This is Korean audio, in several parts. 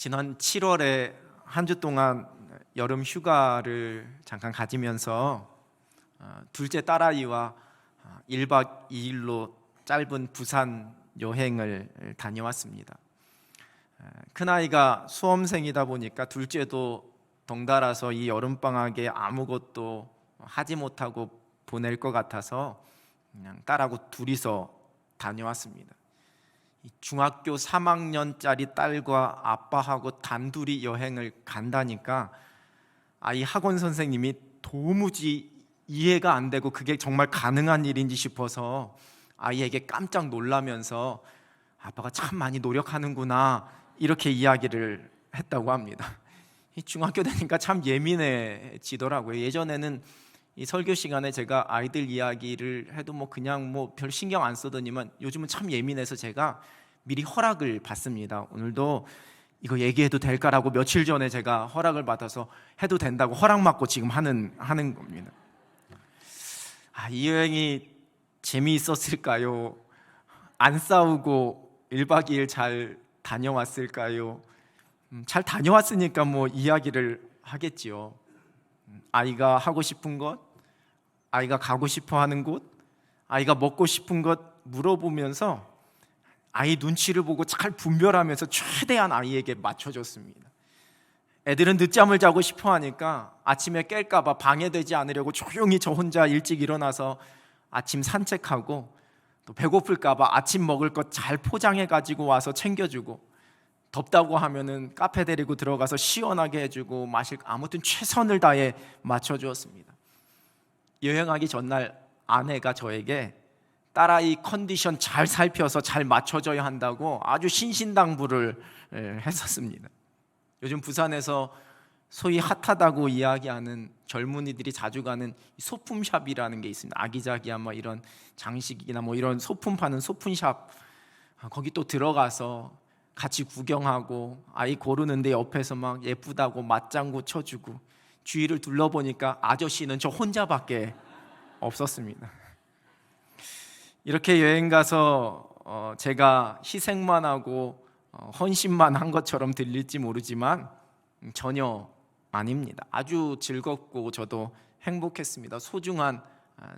지난 7월에 한 주 동안 여름 휴가를 잠깐 가지면서 둘째 딸아이와 1박 2일로 짧은 부산 여행을 다녀왔습니다. 큰아이가 수험생이다 보니까 둘째도 덩달아서 이 여름방학에 아무것도 하지 못하고 보낼 것 같아서 그냥 딸하고 둘이서 다녀왔습니다. 중학교 3학년짜리 딸과 아빠하고 단둘이 여행을 간다니까 아이 학원 선생님이 도무지 이해가 안 되고 그게 정말 가능한 일인지 싶어서 아이에게 깜짝 놀라면서 아빠가 참 많이 노력하는구나 이렇게 이야기를 했다고 합니다. 중학교 되니까 참 예민해지더라고요. 예전에는 이 설교 시간에 제가 아이들 이야기를 해도 그냥 별 신경 안 쓰더니만 요즘은 참 예민해서 제가 미리 허락을 받습니다. 오늘도 이거 얘기해도 될까라고 며칠 전에 제가 허락을 받아서 해도 된다고 허락 받고 지금 하는 겁니다. 이 여행이 재미있었을까요? 안 싸우고 1박 2일 잘 다녀왔을까요? 잘 다녀왔으니까 이야기를 하겠지요. 아이가 하고 싶은 것, 아이가 가고 싶어 하는 곳, 아이가 먹고 싶은 것 물어보면서 아이 눈치를 보고 잘 분별하면서 최대한 아이에게 맞춰줬습니다. 애들은 늦잠을 자고 싶어 하니까 아침에 깰까봐 방해되지 않으려고 조용히 저 혼자 일찍 일어나서 아침 산책하고, 또 배고플까봐 아침 먹을 것 잘 포장해 가지고 와서 챙겨주고, 덥다고 하면은 카페 데리고 들어가서 시원하게 해주고 아무튼 최선을 다해 맞춰주었습니다. 여행하기 전날 아내가 저에게 딸아이 컨디션 잘 살펴서 잘 맞춰줘야 한다고 아주 신신당부를 했었습니다. 요즘 부산에서 소위 핫하다고 이야기하는 젊은이들이 자주 가는 소품샵이라는 게 있습니다. 아기자기한 이런 장식이나 이런 소품 파는 소품샵, 거기 또 들어가서 같이 구경하고 아이 고르는데 옆에서 예쁘다고 맞장구 쳐주고, 주위를 둘러보니까 아저씨는 저 혼자밖에 없었습니다. 이렇게 여행 가서 제가 희생만 하고 헌신만 한 것처럼 들릴지 모르지만 전혀 아닙니다. 아주 즐겁고 저도 행복했습니다. 소중한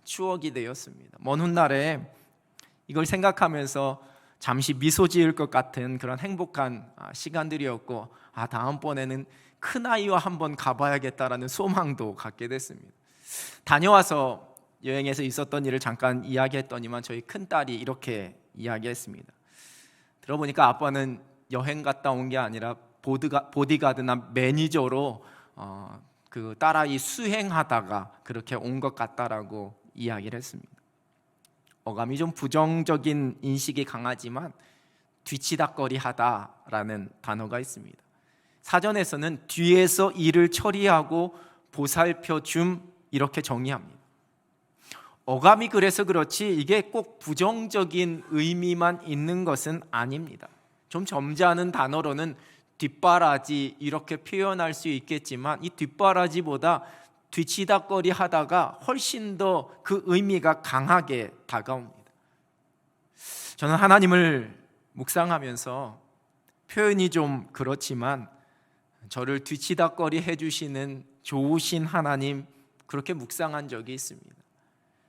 추억이 되었습니다. 먼 훗날에 이걸 생각하면서 잠시 미소 지을 것 같은 그런 행복한 시간들이었고, 다음번에는 큰아이와 한번 가봐야겠다라는 소망도 갖게 됐습니다. 다녀와서 여행에서 있었던 일을 잠깐 이야기했더니만 저희 큰딸이 이렇게 이야기했습니다. 들어보니까 아빠는 여행 갔다 온 게 아니라 보디가드나 매니저로 그 딸아이 수행하다가 그렇게 온 것 같다라고 이야기를 했습니다. 어감이 좀 부정적인 인식이 강하지만 뒤치다꺼리 하다라는 단어가 있습니다. 사전에서는 뒤에서 일을 처리하고 보살펴 줌 이렇게 정의합니다. 어감이 그래서 그렇지 이게 꼭 부정적인 의미만 있는 것은 아닙니다. 좀 점잖은 단어로는 뒷바라지 이렇게 표현할 수 있겠지만, 이 뒷바라지보다 뒤치다꺼리 하다가 훨씬 더 그 의미가 강하게 다가옵니다. 저는 하나님을 묵상하면서 표현이 좀 그렇지만 저를 뒤치다꺼리 해주시는 좋으신 하나님, 그렇게 묵상한 적이 있습니다.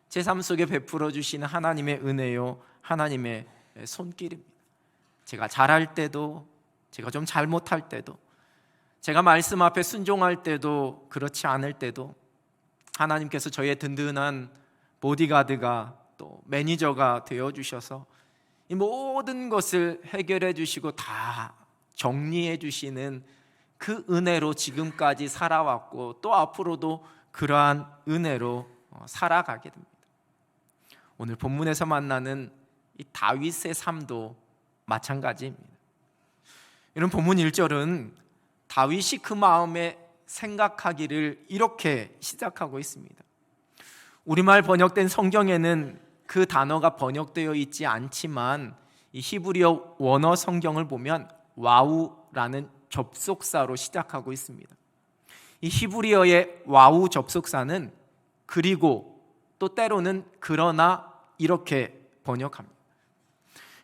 제 삶 속에 베풀어 주시는 하나님의 은혜요, 하나님의 손길입니다. 제가 잘할 때도, 제가 좀 잘못할 때도, 제가 말씀 앞에 순종할 때도, 그렇지 않을 때도 하나님께서 저의 든든한 보디가드가 또 매니저가 되어주셔서 이 모든 것을 해결해 주시고 다 정리해 주시는 그 은혜로 지금까지 살아왔고, 또 앞으로도 그러한 은혜로 살아가게 됩니다. 오늘 본문에서 만나는 이 다윗의 삶도 마찬가지입니다. 이런 본문 1절은 다윗이 그 마음에 생각하기를 이렇게 시작하고 있습니다. 우리말 번역된 성경에는 그 단어가 번역되어 있지 않지만 이 히브리어 원어 성경을 보면 와우라는 접속사로 시작하고 있습니다. 이 히브리어의 와우 접속사는 그리고 또 때로는 그러나 이렇게 번역합니다.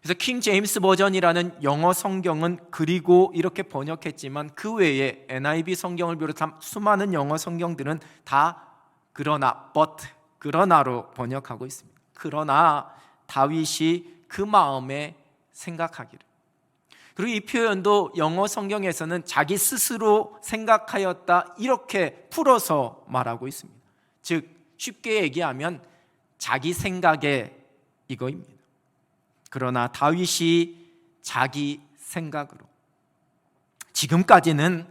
그래서 킹 제임스 버전이라는 영어 성경은 그리고 이렇게 번역했지만 그 외에 NIV 성경을 비롯한 수많은 영어 성경들은 다 그러나, but, 그러나로 번역하고 있습니다. 그러나 다윗이 그 마음에 생각하기를. 그리고 이 표현도 영어 성경에서는 자기 스스로 생각하였다 이렇게 풀어서 말하고 있습니다. 즉 쉽게 얘기하면 자기 생각에 이거입니다. 그러나 다윗이 자기 생각으로, 지금까지는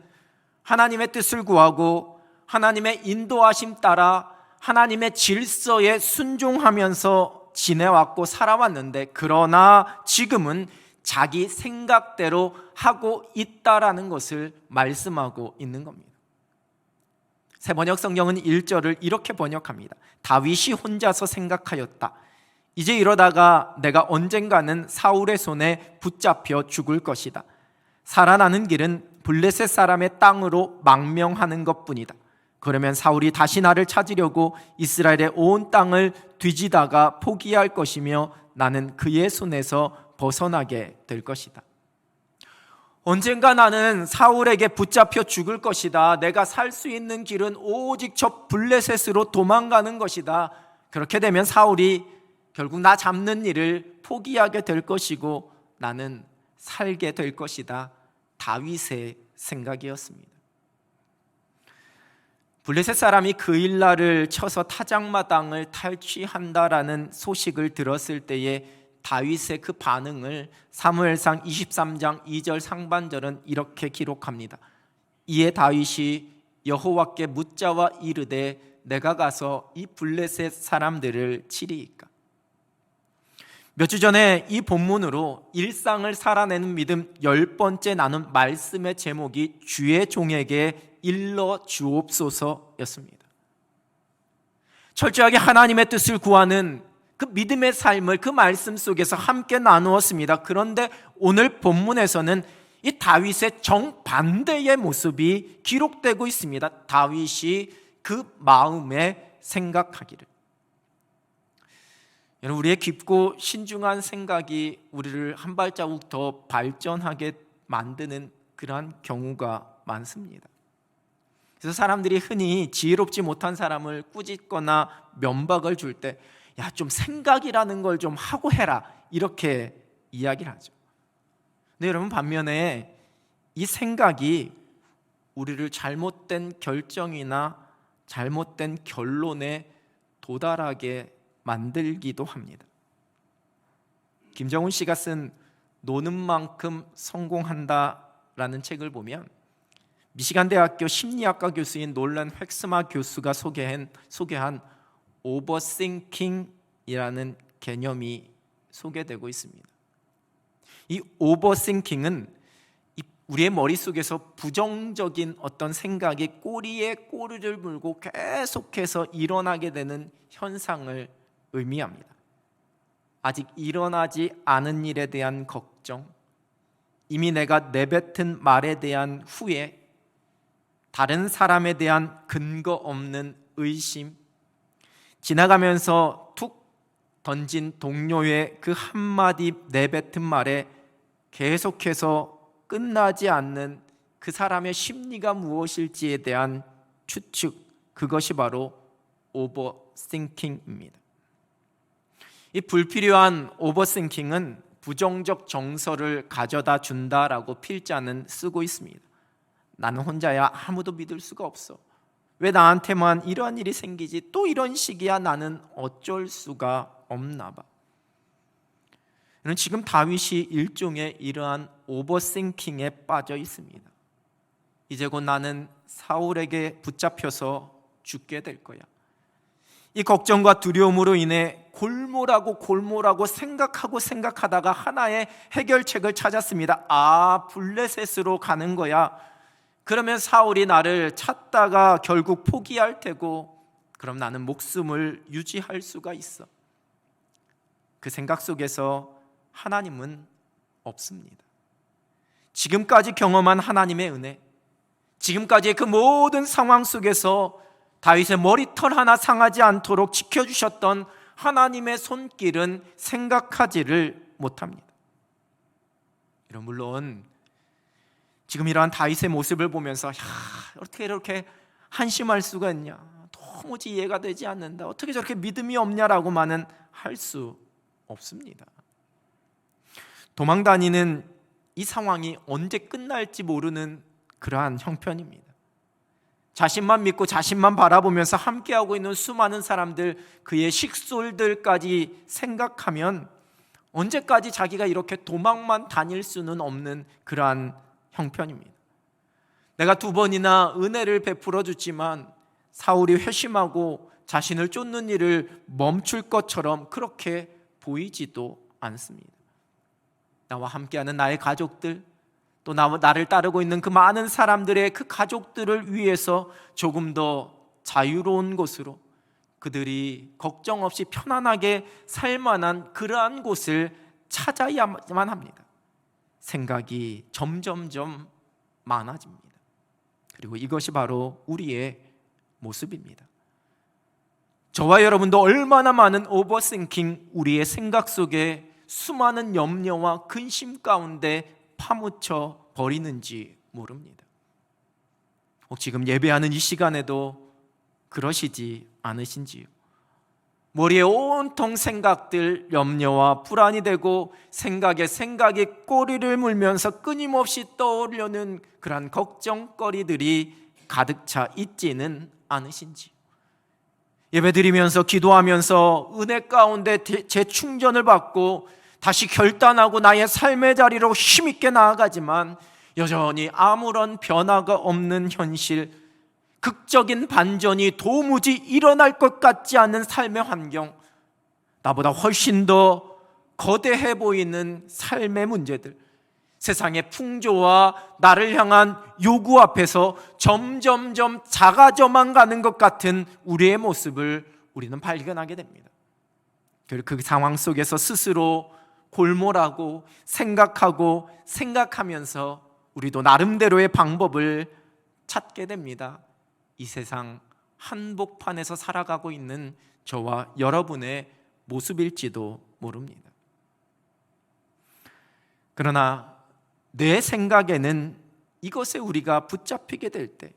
하나님의 뜻을 구하고 하나님의 인도하심 따라 하나님의 질서에 순종하면서 지내왔고 살아왔는데, 그러나 지금은 자기 생각대로 하고 있다라는 것을 말씀하고 있는 겁니다. 새 번역 성경은 1절을 이렇게 번역합니다. 다윗이 혼자서 생각하였다. 이제 이러다가 내가 언젠가는 사울의 손에 붙잡혀 죽을 것이다. 살아나는 길은 블레셋 사람의 땅으로 망명하는 것뿐이다. 그러면 사울이 다시 나를 찾으려고 이스라엘의 온 땅을 뒤지다가 포기할 것이며 나는 그의 손에서 벗어나게 될 것이다. 언젠가 나는 사울에게 붙잡혀 죽을 것이다. 내가 살 수 있는 길은 오직 저 블레셋으로 도망가는 것이다. 그렇게 되면 사울이 결국 나 잡는 일을 포기하게 될 것이고 나는 살게 될 것이다. 다윗의 생각이었습니다. 블레셋 사람이 그 일날을 쳐서 타작마당을 탈취한다라는 소식을 들었을 때에 다윗의 그 반응을 사무엘상 23장 2절 상반절은 이렇게 기록합니다. 이에 다윗이 여호와께 묻자와 이르되 내가 가서 이 블레셋 사람들을 치리이까. 몇 주 전에 이 본문으로 일상을 살아내는 믿음 10번째 나눈 말씀의 제목이 주의 종에게 일러 주옵소서였습니다. 철저하게 하나님의 뜻을 구하는 그 믿음의 삶을 그 말씀 속에서 함께 나누었습니다. 그런데 오늘 본문에서는 이 다윗의 정반대의 모습이 기록되고 있습니다. 다윗이 그 마음에 생각하기를. 여러분, 우리의 깊고 신중한 생각이 우리를 한 발자국 더 발전하게 만드는 그러한 경우가 많습니다. 그래서 사람들이 흔히 지혜롭지 못한 사람을 꾸짖거나 면박을 줄 때 야, 좀 생각이라는 걸 좀 하고 해라 이렇게 이야기를 하죠. 근데 여러분, 반면에 이 생각이 우리를 잘못된 결정이나 잘못된 결론에 도달하게 만들기도 합니다. 김정훈 씨가 쓴 노는 만큼 성공한다라는 책을 보면 미시간 대학교 심리학과 교수인 놀란 획스마 교수가 소개한 오버싱킹이라는 개념이 소개되고 있습니다. 이 오버싱킹은 우리의 머릿속에서 부정적인 어떤 생각이 꼬리에 꼬리를 물고 계속해서 일어나게 되는 현상을 의미합니다. 아직 일어나지 않은 일에 대한 걱정, 이미 내가 내뱉은 말에 대한 후회, 다른 사람에 대한 근거 없는 의심, 지나가면서 툭 던진 동료의 그 한마디 내뱉은 말에 계속해서 끝나지 않는 그 사람의 심리가 무엇일지에 대한 추측, 그것이 바로 오버싱킹입니다. 이 불필요한 오버싱킹은 부정적 정서를 가져다 준다라고 필자는 쓰고 있습니다. 나는 혼자야 아무도 믿을 수가 없어. 왜 나한테만 이러한 일이 생기지? 또 이런 식이야. 나는 어쩔 수가 없나 봐. 지금 다윗이 일종의 이러한 오버싱킹에 빠져 있습니다. 이제 곧 나는 사울에게 붙잡혀서 죽게 될 거야. 이 걱정과 두려움으로 인해 골몰하고 생각하다가 하나의 해결책을 찾았습니다. 블레셋으로 가는 거야. 그러면 사울이 나를 찾다가 결국 포기할 테고, 그럼 나는 목숨을 유지할 수가 있어. 그 생각 속에서 하나님은 없습니다. 지금까지 경험한 하나님의 은혜, 지금까지의 그 모든 상황 속에서 다윗의 머리털 하나 상하지 않도록 지켜주셨던 하나님의 손길은 생각하지를 못합니다. 물론 지금 이러한 다윗의 모습을 보면서 어떻게 이렇게 한심할 수가 있냐, 도무지 이해가 되지 않는다, 어떻게 저렇게 믿음이 없냐라고만은 할 수 없습니다. 도망다니는 이 상황이 언제 끝날지 모르는 그러한 형편입니다. 자신만 믿고 자신만 바라보면서 함께하고 있는 수많은 사람들, 그의 식솔들까지 생각하면 언제까지 자기가 이렇게 도망만 다닐 수는 없는 그러한 형편입니다. 내가 2번이나 은혜를 베풀어 줬지만 사울이 회심하고 자신을 쫓는 일을 멈출 것처럼 그렇게 보이지도 않습니다. 나와 함께하는 나의 가족들, 또 나를 따르고 있는 그 많은 사람들의 그 가족들을 위해서 조금 더 자유로운 곳으로, 그들이 걱정 없이 편안하게 살만한 그러한 곳을 찾아야만 합니다. 생각이 점점점 많아집니다. 그리고 이것이 바로 우리의 모습입니다. 저와 여러분도 얼마나 많은 오버싱킹, 우리의 생각 속에 수많은 염려와 근심 가운데 파묻혀 버리는지 모릅니다. 혹 지금 예배하는 이 시간에도 그러시지 않으신지요? 머리에 온통 생각들, 염려와 불안이 되고 생각이 꼬리를 물면서 끊임없이 떠오르는 그런 걱정거리들이 가득 차 있지는 않으신지요? 예배드리면서 기도하면서 은혜 가운데 재충전을 받고 다시 결단하고 나의 삶의 자리로 힘있게 나아가지만 여전히 아무런 변화가 없는 현실, 극적인 반전이 도무지 일어날 것 같지 않은 삶의 환경, 나보다 훨씬 더 거대해 보이는 삶의 문제들, 세상의 풍조와 나를 향한 요구 앞에서 점점점 작아져만 가는 것 같은 우리의 모습을 우리는 발견하게 됩니다. 그리고 그 상황 속에서 스스로 골몰하고 생각하면서 우리도 나름대로의 방법을 찾게 됩니다. 이 세상 한복판에서 살아가고 있는 저와 여러분의 모습일지도 모릅니다. 그러나 내 생각에는 이것에 우리가 붙잡히게 될 때,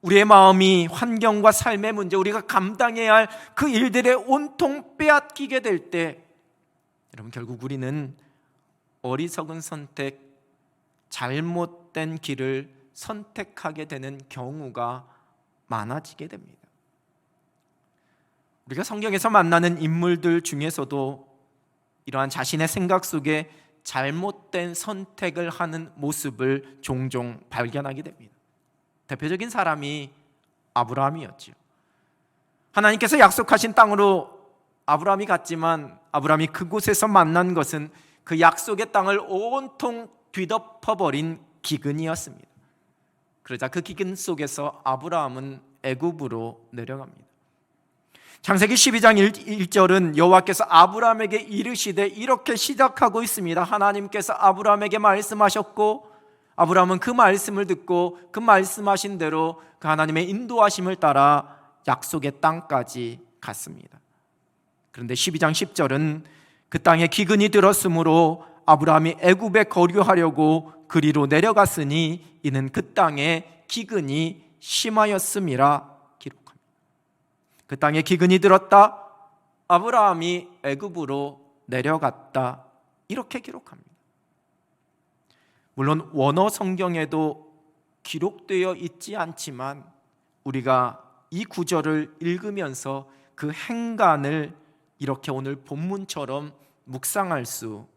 우리의 마음이 환경과 삶의 문제, 우리가 감당해야 할 그 일들에 온통 빼앗기게 될 때, 여러분 결국 우리는 어리석은 선택, 잘못된 길을 선택하게 되는 경우가 많아지게 됩니다. 우리가 성경에서 만나는 인물들 중에서도 이러한 자신의 생각 속에 잘못된 선택을 하는 모습을 종종 발견하게 됩니다. 대표적인 사람이 아브라함이었죠. 하나님께서 약속하신 땅으로 아브라함이 갔지만 아브라함이 그곳에서 만난 것은 그 약속의 땅을 온통 뒤덮어버린 기근이었습니다. 그러자 그 기근 속에서 아브라함은 애굽으로 내려갑니다. 창세기 12장 1절은 여호와께서 아브라함에게 이르시되, 이렇게 시작하고 있습니다. 하나님께서 아브라함에게 말씀하셨고 아브라함은 그 말씀을 듣고 그 말씀하신 대로 그 하나님의 인도하심을 따라 약속의 땅까지 갔습니다. 그런데 12장 10절은 그 땅에 기근이 들었으므로 아브라함이 애굽에 거류하려고 그리로 내려갔으니 이는 그 땅에 기근이 심하였음이라 기록합니다. 그 땅에 기근이 들었다, 아브라함이 애굽으로 내려갔다, 이렇게 기록합니다. 물론 원어 성경에도 기록되어 있지 않지만 우리가 이 구절을 읽으면서 그 행간을 이렇게 오늘 본문처럼 묵상할 수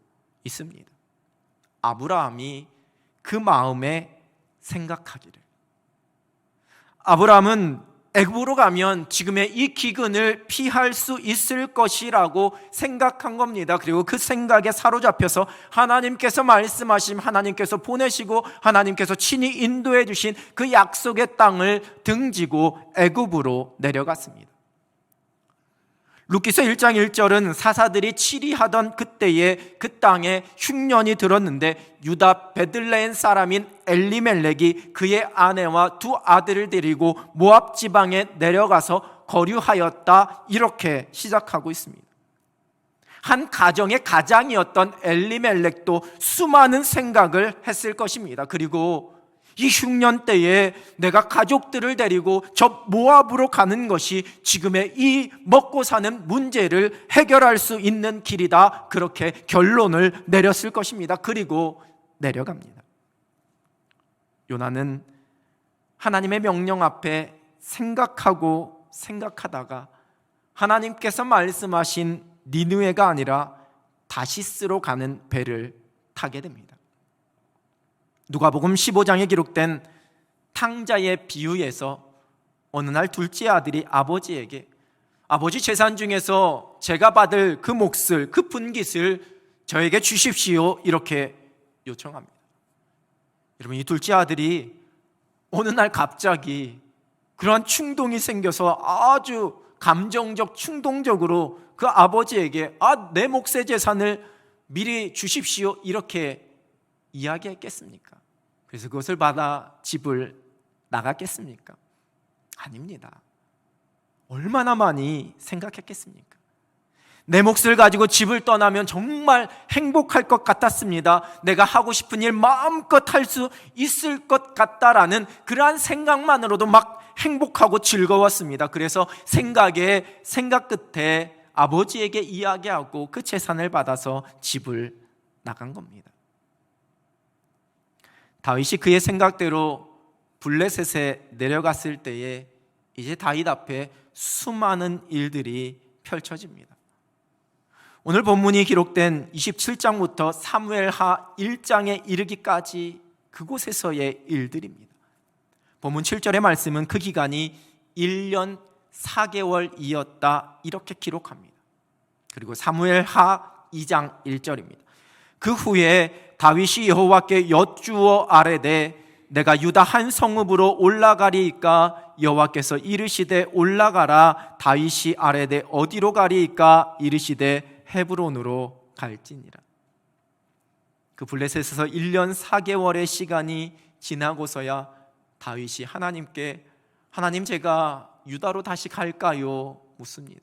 있습니다. 아브라함이 그 마음에 생각하기를, 아브라함은 애굽으로 가면 지금의 이 기근을 피할 수 있을 것이라고 생각한 겁니다. 그리고 그 생각에 사로잡혀서 하나님께서 말씀하신, 하나님께서 보내시고 하나님께서 친히 인도해 주신 그 약속의 땅을 등지고 애굽으로 내려갔습니다. 룻기서 1장 1절은 사사들이 치리하던 그때에 그 땅에 흉년이 들었는데 유다 베들레헴 사람인 엘리멜렉이 그의 아내와 두 아들을 데리고 모압 지방에 내려가서 거류하였다, 이렇게 시작하고 있습니다. 한 가정의 가장이었던 엘리멜렉도 수많은 생각을 했을 것입니다. 그리고 이 흉년 때에 내가 가족들을 데리고 저 모압으로 가는 것이 지금의 이 먹고 사는 문제를 해결할 수 있는 길이다, 그렇게 결론을 내렸을 것입니다. 그리고 내려갑니다. 요나는 하나님의 명령 앞에 생각하다가 하나님께서 말씀하신 니느웨가 아니라 다시스로 가는 배를 타게 됩니다. 누가복음 15장에 기록된 탕자의 비유에서 어느 날 둘째 아들이 아버지에게 아버지 재산 중에서 제가 받을 그 몫을, 그 분깃을 저에게 주십시오, 이렇게 요청합니다. 여러분, 이 둘째 아들이 어느 날 갑자기 그러한 충동이 생겨서 아주 감정적, 충동적으로 그 아버지에게 내 몫의 재산을 미리 주십시오, 이렇게 이야기했겠습니까? 그래서 그것을 받아 집을 나갔겠습니까? 아닙니다. 얼마나 많이 생각했겠습니까? 내 몫을 가지고 집을 떠나면 정말 행복할 것 같았습니다. 내가 하고 싶은 일 마음껏 할 수 있을 것 같다라는 그러한 생각만으로도 막 행복하고 즐거웠습니다. 그래서 생각 끝에 아버지에게 이야기하고 그 재산을 받아서 집을 나간 겁니다. 다윗이 그의 생각대로 블레셋에 내려갔을 때에 이제 다윗 앞에 수많은 일들이 펼쳐집니다. 오늘 본문이 기록된 27장부터 사무엘하 1장에 이르기까지 그곳에서의 일들입니다. 본문 7절의 말씀은 그 기간이 1년 4개월이었다, 이렇게 기록합니다. 그리고 사무엘하 2장 1절입니다. 그 후에 다윗이 여호와께 여쭈어 아뢰되 내가 유다 한 성읍으로 올라가리이까? 여호와께서 이르시되 올라가라. 다윗이 아뢰되 어디로 가리이까? 이르시되 헤브론으로 갈지니라. 그 블레셋에서 1년 4개월의 시간이 지나고서야 다윗이 하나님께 하나님, 제가 유다로 다시 갈까요? 묻습니다.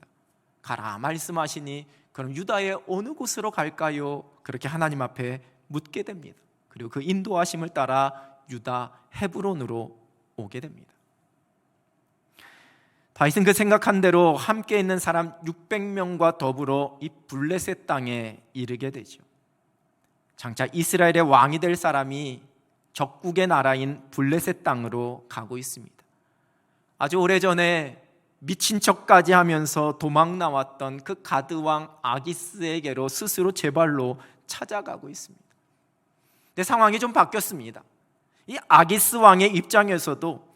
가라 말씀하시니 그럼 유다의 어느 곳으로 갈까요? 그렇게 하나님 앞에 묻게 됩니다. 그리고 그 인도하심을 따라 유다 헤브론으로 오게 됩니다. 다윗은 그 생각한 대로 함께 있는 사람 600명과 더불어 이 블레셋 땅에 이르게 되죠. 장차 이스라엘의 왕이 될 사람이 적국의 나라인 블레셋 땅으로 가고 있습니다. 아주 오래전에 미친 척까지 하면서 도망 나왔던 그 가드 왕 아기스에게로 스스로 제 발로 찾아가고 있습니다. 근데 상황이 좀 바뀌었습니다. 이 아기스 왕의 입장에서도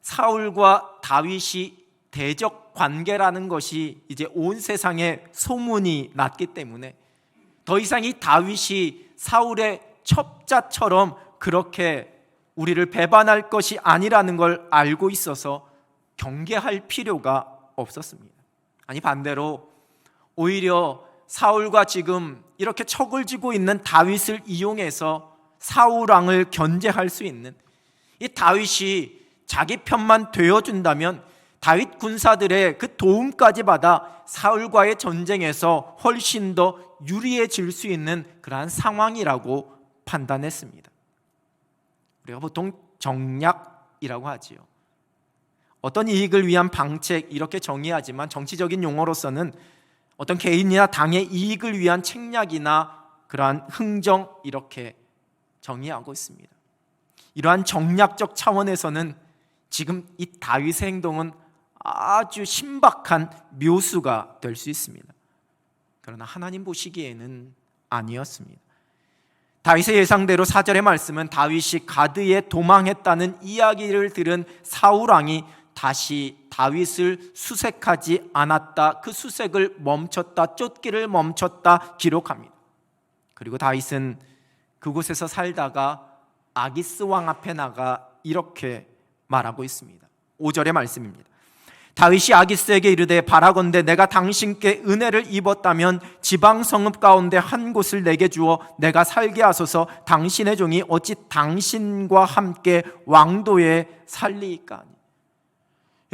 사울과 다윗이 대적 관계라는 것이 이제 온 세상에 소문이 났기 때문에 더 이상 이 다윗이 사울의 첩자처럼 그렇게 우리를 배반할 것이 아니라는 걸 알고 있어서 경계할 필요가 없었습니다. 아니, 반대로 오히려 사울과 지금 이렇게 척을 지고 있는 다윗을 이용해서 사울 왕을 견제할 수 있는, 이 다윗이 자기 편만 되어준다면 다윗 군사들의 그 도움까지 받아 사울과의 전쟁에서 훨씬 더 유리해질 수 있는 그러한 상황이라고 판단했습니다. 우리가 보통 정략이라고 하지요. 어떤 이익을 위한 방책, 이렇게 정의하지만 정치적인 용어로서는 어떤 개인이나 당의 이익을 위한 책략이나 그러한 흥정, 이렇게 정의하고 있습니다. 이러한 정략적 차원에서는 지금 이 다윗의 행동은 아주 신박한 묘수가 될 수 있습니다. 그러나 하나님 보시기에는 아니었습니다. 다윗의 예상대로 4절의 말씀은 다윗이 가드에 도망했다는 이야기를 들은 사울 왕이 다시 다윗을 수색하지 않았다, 그 수색을 멈췄다, 쫓기를 멈췄다 기록합니다. 그리고 다윗은 그곳에서 살다가 아기스 왕 앞에 나가 이렇게 말하고 있습니다. 5절의 말씀입니다. 다윗이 아기스에게 이르되 바라건대 내가 당신께 은혜를 입었다면 지방 성읍 가운데 한 곳을 내게 주어 내가 살게 하소서. 당신의 종이 어찌 당신과 함께 왕도에 살리이까?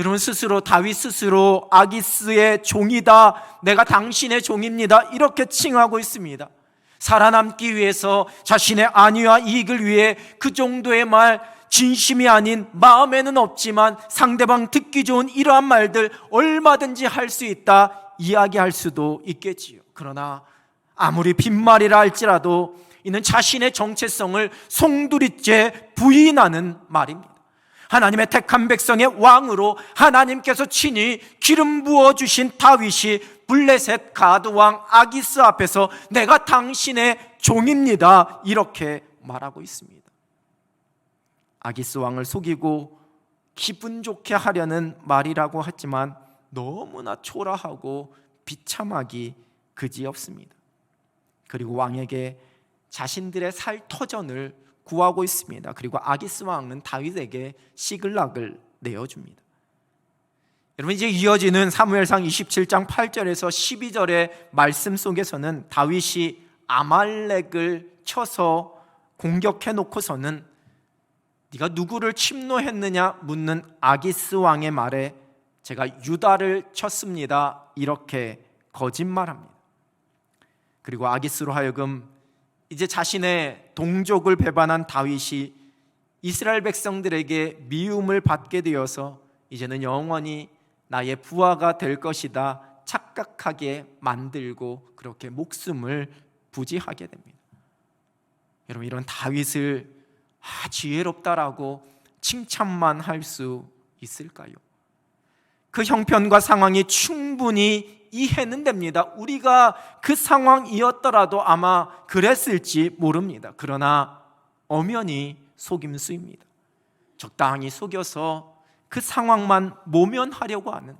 여러분, 다윗 스스로 아기스의 종이다, 내가 당신의 종입니다, 이렇게 칭하고 있습니다. 살아남기 위해서, 자신의 안위와 이익을 위해 그 정도의 말, 진심이 아닌, 마음에는 없지만 상대방 듣기 좋은 이러한 말들 얼마든지 할 수 있다 이야기할 수도 있겠지요. 그러나 아무리 빈말이라 할지라도 이는 자신의 정체성을 송두리째 부인하는 말입니다. 하나님의 택한 백성의 왕으로 하나님께서 친히 기름 부어주신 다윗이 블레셋 가드왕 아기스 앞에서 내가 당신의 종입니다, 이렇게 말하고 있습니다. 아기스 왕을 속이고 기분 좋게 하려는 말이라고 하지만 너무나 초라하고 비참하기 그지없습니다. 그리고 왕에게 자신들의 살 터전을 구하고 있습니다. 그리고 아기스 왕은 다윗에게 시글락을 내어줍니다. 여러분, 이제 이어지는 사무엘상 27장 8절에서 12절의 말씀 속에서는 다윗이 아말렉을 쳐서 공격해 놓고서는 네가 누구를 침노했느냐 묻는 아기스 왕의 말에 제가 유다를 쳤습니다, 이렇게 거짓말합니다. 그리고 아기스로 하여금 이제 자신의 동족을 배반한 다윗이 이스라엘 백성들에게 미움을 받게 되어서 이제는 영원히 나의 부하가 될 것이다 착각하게 만들고 그렇게 목숨을 부지하게 됩니다. 여러분, 이런 다윗을 지혜롭다라고 칭찬만 할 수 있을까요? 그 형편과 상황이 충분히 이해는 됩니다. 우리가 그 상황이었더라도 아마 그랬을지 모릅니다. 그러나 엄연히 속임수입니다. 적당히 속여서 그 상황만 모면하려고 하는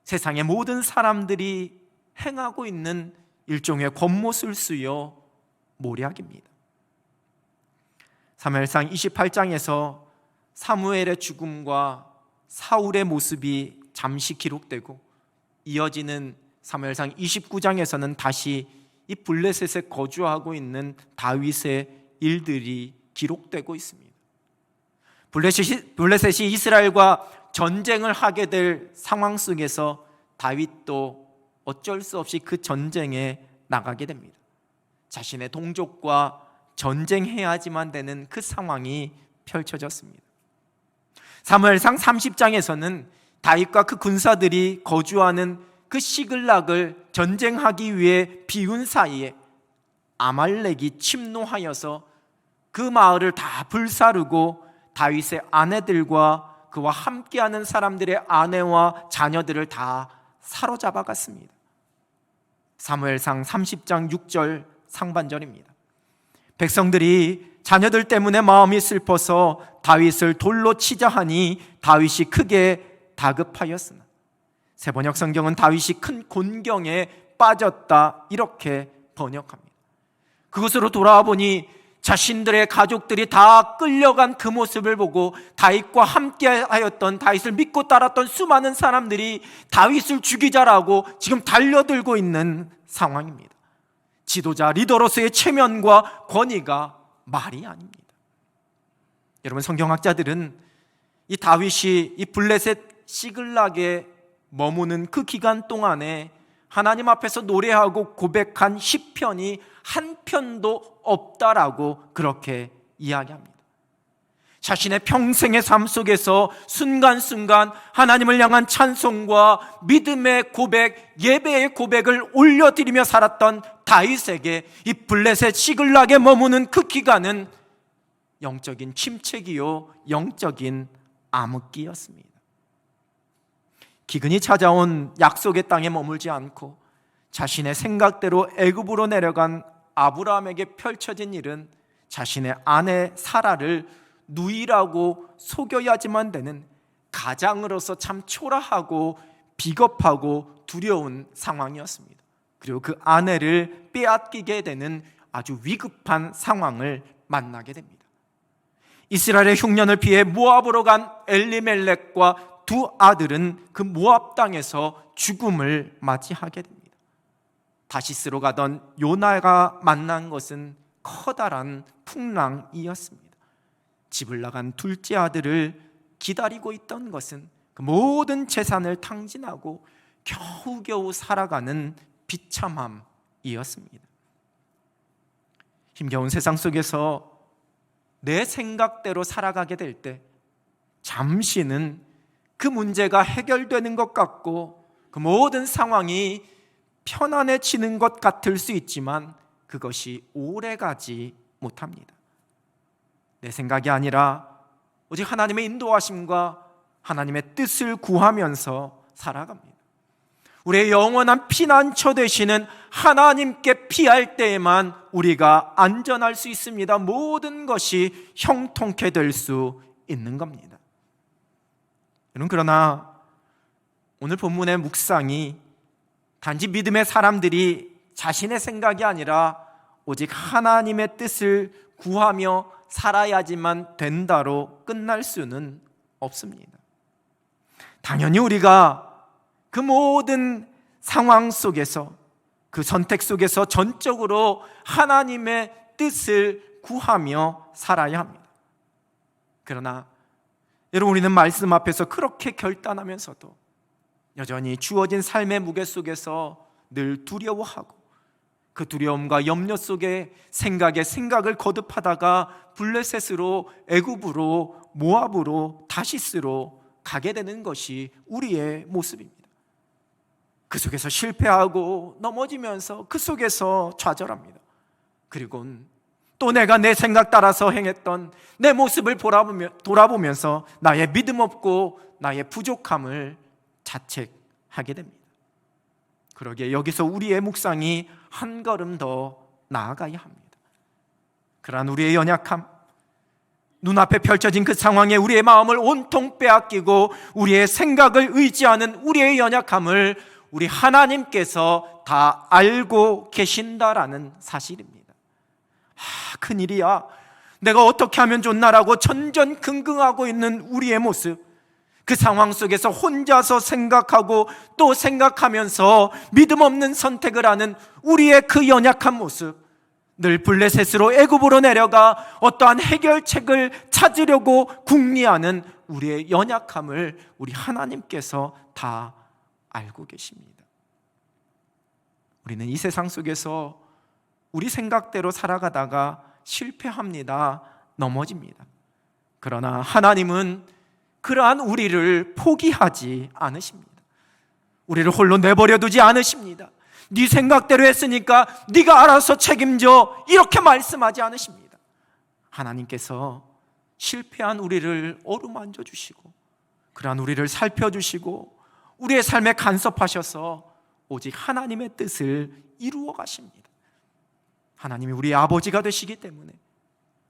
세상의 모든 사람들이 행하고 있는 일종의 권모술수요 모략입니다. 사무엘상 28장에서 사무엘의 죽음과 사울의 모습이 잠시 기록되고 이어지는 사무엘상 29장에서는 다시 이 블레셋에 거주하고 있는 다윗의 일들이 기록되고 있습니다. 블레셋이 이스라엘과 전쟁을 하게 될 상황 속에서 다윗도 어쩔 수 없이 그 전쟁에 나가게 됩니다. 자신의 동족과 전쟁해야지만 되는 그 상황이 펼쳐졌습니다. 사무엘상 30장에서는 다윗과 그 군사들이 거주하는 그 시글락을 전쟁하기 위해 비운 사이에 아말렉이 침노하여서 그 마을을 다 불사르고 다윗의 아내들과 그와 함께하는 사람들의 아내와 자녀들을 다 사로잡아 갔습니다. 사무엘상 30장 6절 상반절입니다. 백성들이 자녀들 때문에 마음이 슬퍼서 다윗을 돌로 치자 하니 다윗이 크게 다급하였으나, 새번역 성경은 다윗이 큰 곤경에 빠졌다 이렇게 번역합니다. 그곳으로 돌아와 보니 자신들의 가족들이 다 끌려간 그 모습을 보고 다윗과 함께하였던, 다윗을 믿고 따랐던 수많은 사람들이 다윗을 죽이자라고 지금 달려들고 있는 상황입니다. 지도자 리더로서의 체면과 권위가 말이 아닙니다. 여러분, 성경학자들은 이 다윗이 이 블레셋 시글락에 머무는 그 기간 동안에 하나님 앞에서 노래하고 고백한 시편이 한 편도 없다라고 그렇게 이야기합니다. 자신의 평생의 삶 속에서 순간순간 하나님을 향한 찬송과 믿음의 고백, 예배의 고백을 올려드리며 살았던 다윗에게 이 블레셋 시글락에 머무는 그 기간은 영적인 침체기요 영적인 암흑기였습니다. 기근이 찾아온 약속의 땅에 머물지 않고 자신의 생각대로 애굽으로 내려간 아브라함에게 펼쳐진 일은 자신의 아내 사라를 누이라고 속여야지만 되는 가장으로서 참 초라하고 비겁하고 두려운 상황이었습니다. 그리고 그 아내를 빼앗기게 되는 아주 위급한 상황을 만나게 됩니다. 이스라엘의 흉년을 피해 모압으로 간 엘리멜렉과 두 아들은 그 모압 땅에서 죽음을 맞이하게 됩니다. 다시스로 가던 요나가 만난 것은 커다란 풍랑이었습니다. 집을 나간 둘째 아들을 기다리고 있던 것은 그 그 모든 재산을 탕진하고 겨우겨우 살아가는 비참함이었습니다. 힘겨운 세상 속에서 내 생각대로 살아가게 될 때 잠시는 그 문제가 해결되는 것 같고 그 모든 상황이 편안해지는 것 같을 수 있지만 그것이 오래가지 못합니다. 내 생각이 아니라 오직 하나님의 인도하심과 하나님의 뜻을 구하면서 살아갑니다. 우리의 영원한 피난처 되시는 하나님께 피할 때에만 우리가 안전할 수 있습니다. 모든 것이 형통케 될 수 있는 겁니다. 여러분, 그러나 오늘 본문의 묵상이 단지 믿음의 사람들이 자신의 생각이 아니라 오직 하나님의 뜻을 구하며 살아야지만 된다로 끝날 수는 없습니다. 당연히 우리가 그 모든 상황 속에서, 그 선택 속에서 전적으로 하나님의 뜻을 구하며 살아야 합니다. 그러나 여러분, 우리는 말씀 앞에서 그렇게 결단하면서도 여전히 주어진 삶의 무게 속에서 늘 두려워하고 그 두려움과 염려 속에 생각을 거듭하다가 블레셋으로, 애굽으로, 모압으로, 다시스로 가게 되는 것이 우리의 모습입니다. 그 속에서 실패하고 넘어지면서 그 속에서 좌절합니다. 그리고는 또 내가 내 생각 따라서 행했던 내 모습을 돌아보면서 나의 믿음 없고 나의 부족함을 자책하게 됩니다. 그러기에 여기서 우리의 묵상이 한 걸음 더 나아가야 합니다. 그러한 우리의 연약함, 눈앞에 펼쳐진 그 상황에 우리의 마음을 온통 빼앗기고 우리의 생각을 의지하는 우리의 연약함을 우리 하나님께서 다 알고 계신다라는 사실입니다. 큰일이야, 내가 어떻게 하면 좋나라고 전전긍긍하고 있는 우리의 모습, 그 상황 속에서 혼자서 생각하고 또 생각하면서 믿음 없는 선택을 하는 우리의 그 연약한 모습, 늘 블레셋으로, 애굽으로 내려가 어떠한 해결책을 찾으려고 궁리하는 우리의 연약함을 우리 하나님께서 다 알고 계십니다. 우리는 이 세상 속에서 우리 생각대로 살아가다가 실패합니다. 넘어집니다. 그러나 하나님은 그러한 우리를 포기하지 않으십니다. 우리를 홀로 내버려 두지 않으십니다. 네 생각대로 했으니까 네가 알아서 책임져, 이렇게 말씀하지 않으십니다. 하나님께서 실패한 우리를 어루만져 주시고 그러한 우리를 살펴주시고 우리의 삶에 간섭하셔서 오직 하나님의 뜻을 이루어 가십니다. 하나님이 우리의 아버지가 되시기 때문에,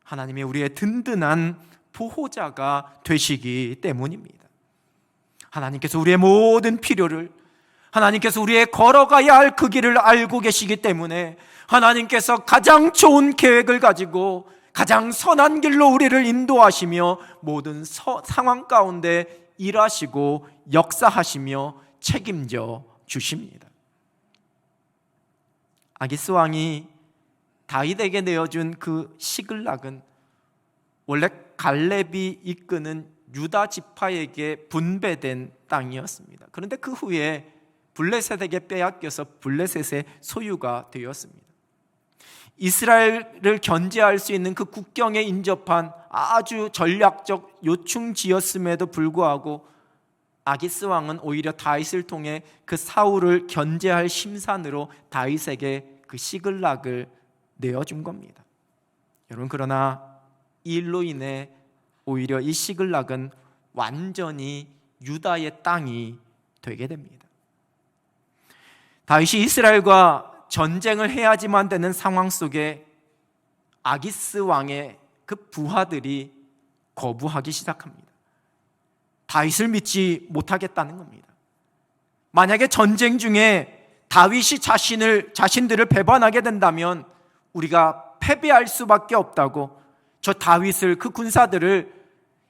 하나님이 우리의 든든한 보호자가 되시기 때문입니다. 하나님께서 우리의 모든 필요를, 하나님께서 우리의 걸어가야 할 그 길을 알고 계시기 때문에 하나님께서 가장 좋은 계획을 가지고 가장 선한 길로 우리를 인도하시며 모든 상황 가운데 일하시고 역사하시며 책임져 주십니다. 아기스 왕이 다윗에게 내어준 그 시글락은 원래 갈렙이 이끄는 유다 지파에게 분배된 땅이었습니다. 그런데 그 후에 블레셋에게 빼앗겨서 블레셋의 소유가 되었습니다. 이스라엘을 견제할 수 있는 그 국경에 인접한 아주 전략적 요충지였음에도 불구하고 아기스 왕은 오히려 다윗을 통해 그 사울을 견제할 심산으로 다윗에게 그 시글락을 내어준 겁니다. 여러분, 그러나 이 일로 인해 오히려 이 시글락은 완전히 유다의 땅이 되게 됩니다. 다윗이 이스라엘과 전쟁을 해야지만 되는 상황 속에 아기스 왕의 그 부하들이 거부하기 시작합니다. 다윗을 믿지 못하겠다는 겁니다. 만약에 전쟁 중에 다윗이 자신들을 배반하게 된다면 우리가 패배할 수밖에 없다고 저 다윗을, 그 군사들을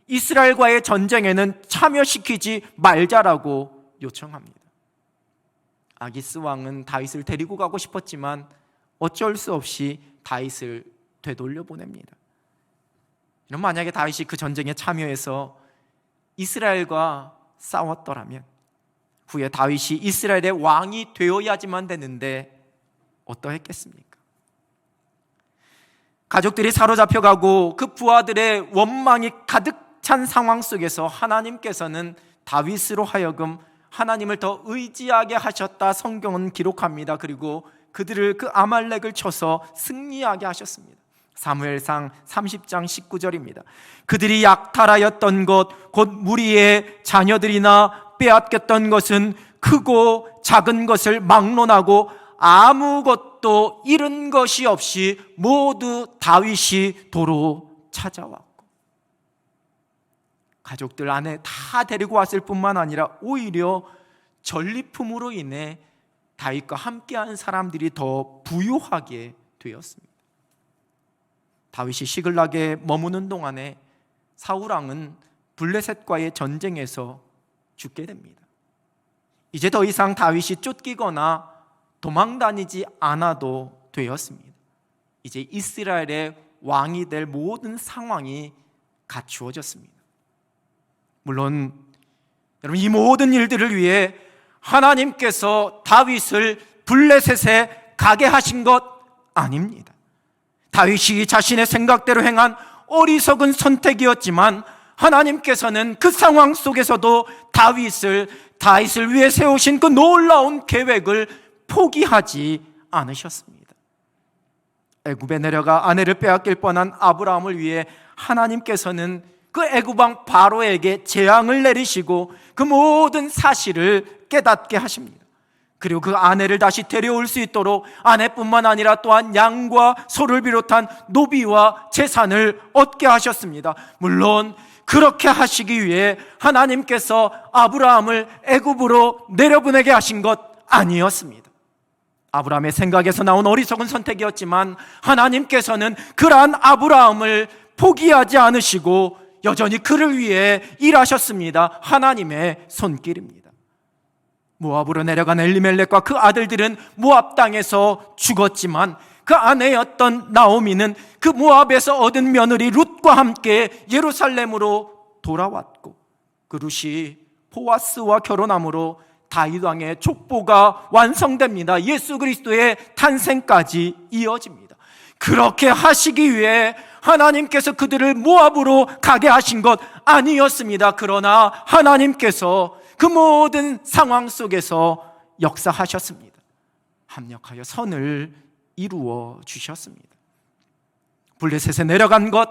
이스라엘과의 전쟁에는 참여시키지 말자라고 요청합니다. 아기스 왕은 다윗을 데리고 가고 싶었지만 어쩔 수 없이 다윗을 되돌려 보냅니다. 만약에 다윗이 그 전쟁에 참여해서 이스라엘과 싸웠더라면 후에 다윗이 이스라엘의 왕이 되어야지만 되는데 어떠했겠습니까? 가족들이 사로잡혀가고 그 부하들의 원망이 가득 찬 상황 속에서 하나님께서는 다윗으로 하여금 하나님을 더 의지하게 하셨다 성경은 기록합니다. 그리고 그들을 그 아말렉을 쳐서 승리하게 하셨습니다. 사무엘상 30장 19절입니다. 그들이 약탈하였던 것 곧 무리의 자녀들이나 빼앗겼던 것은 크고 작은 것을 막론하고 아무것도 잃은 것이 없이 모두 다윗이 도로 찾아왔고, 가족들 안에 다 데리고 왔을 뿐만 아니라 오히려 전리품으로 인해 다윗과 함께한 사람들이 더 부유하게 되었습니다. 다윗이 시글락에 머무는 동안에 사울왕은 블레셋과의 전쟁에서 죽게 됩니다. 이제 더 이상 다윗이 쫓기거나 도망다니지 않아도 되었습니다. 이제 이스라엘의 왕이 될 모든 상황이 갖추어졌습니다. 물론 여러분, 이 모든 일들을 위해 하나님께서 다윗을 블레셋에 가게 하신 것 아닙니다. 다윗이 자신의 생각대로 행한 어리석은 선택이었지만 하나님께서는 그 상황 속에서도 다윗을 위해 세우신 그 놀라운 계획을 포기하지 않으셨습니다. 애굽에 내려가 아내를 빼앗길 뻔한 아브라함을 위해 하나님께서는 그 애굽왕 바로에게 재앙을 내리시고 그 모든 사실을 깨닫게 하십니다. 그리고 그 아내를 다시 데려올 수 있도록 아내뿐만 아니라 또한 양과 소를 비롯한 노비와 재산을 얻게 하셨습니다. 물론 그렇게 하시기 위해 하나님께서 아브라함을 애굽으로 내려보내게 하신 것 아니었습니다. 아브라함의 생각에서 나온 어리석은 선택이었지만 하나님께서는 그러한 아브라함을 포기하지 않으시고 여전히 그를 위해 일하셨습니다. 하나님의 손길입니다. 모압으로 내려간 엘리멜렉과 그 아들들은 모압 땅에서 죽었지만 그 아내였던 나오미는 그 모압에서 얻은 며느리 룻과 함께 예루살렘으로 돌아왔고, 그 룻이 보아스와 결혼함으로 다윗 왕의 족보가 완성됩니다. 예수 그리스도의 탄생까지 이어집니다. 그렇게 하시기 위해 하나님께서 그들을 모압으로 가게 하신 것 아니었습니다. 그러나 하나님께서 그 모든 상황 속에서 역사하셨습니다. 합력하여 선을 이루어 주셨습니다. 블레셋에 내려간 것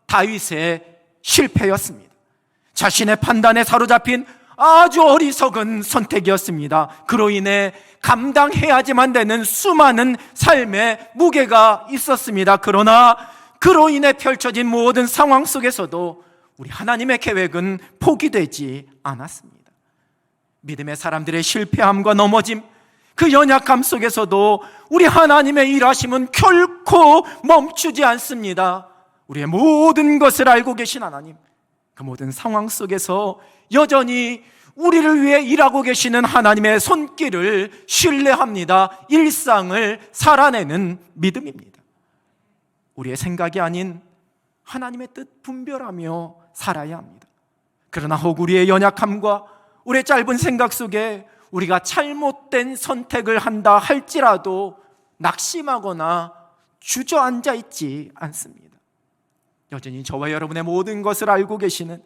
다윗의 실패였습니다. 자신의 판단에 사로잡힌 아주 어리석은 선택이었습니다. 그로 인해 감당해야지만 되는 수많은 삶의 무게가 있었습니다. 그러나 그로 인해 펼쳐진 모든 상황 속에서도 우리 하나님의 계획은 포기되지 않았습니다. 믿음의 사람들의 실패함과 넘어짐, 그 연약함 속에서도 우리 하나님의 일하심은 결코 멈추지 않습니다. 우리의 모든 것을 알고 계신 하나님, 그 모든 상황 속에서 여전히 우리를 위해 일하고 계시는 하나님의 손길을 신뢰합니다. 일상을 살아내는 믿음입니다. 우리의 생각이 아닌 하나님의 뜻 분별하며 살아야 합니다. 그러나 혹 우리의 연약함과 우리의 짧은 생각 속에 우리가 잘못된 선택을 한다 할지라도 낙심하거나 주저앉아 있지 않습니다. 여전히 저와 여러분의 모든 것을 알고 계시는,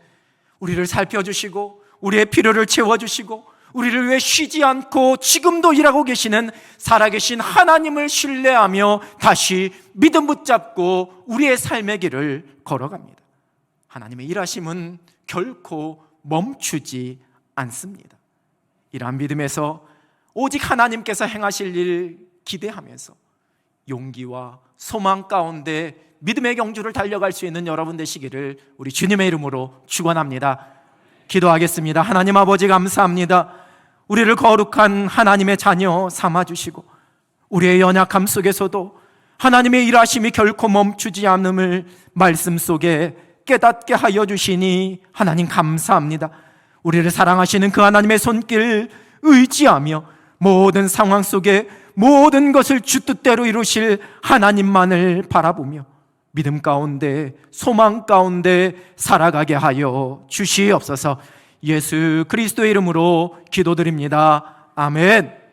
우리를 살펴주시고 우리의 필요를 채워주시고 우리를 위해 쉬지 않고 지금도 일하고 계시는 살아계신 하나님을 신뢰하며 다시 믿음 붙잡고 우리의 삶의 길을 걸어갑니다. 하나님의 일하심은 결코 멈추지 않습니다. 이러한 믿음에서 오직 하나님께서 행하실 일 기대하면서 용기와 소망 가운데 믿음의 경주를 달려갈 수 있는 여러분 되시기를 우리 주님의 이름으로 축원합니다. 기도하겠습니다. 하나님 아버지 감사합니다. 우리를 거룩한 하나님의 자녀 삼아주시고 우리의 연약함 속에서도 하나님의 일하심이 결코 멈추지 않음을 말씀 속에 깨닫게 하여 주시니 하나님 감사합니다. 우리를 사랑하시는 그 하나님의 손길 의지하며 모든 상황 속에 모든 것을 주 뜻대로 이루실 하나님만을 바라보며 믿음 가운데 소망 가운데 살아가게 하여 주시옵소서. 예수 그리스도의 이름으로 기도드립니다. 아멘.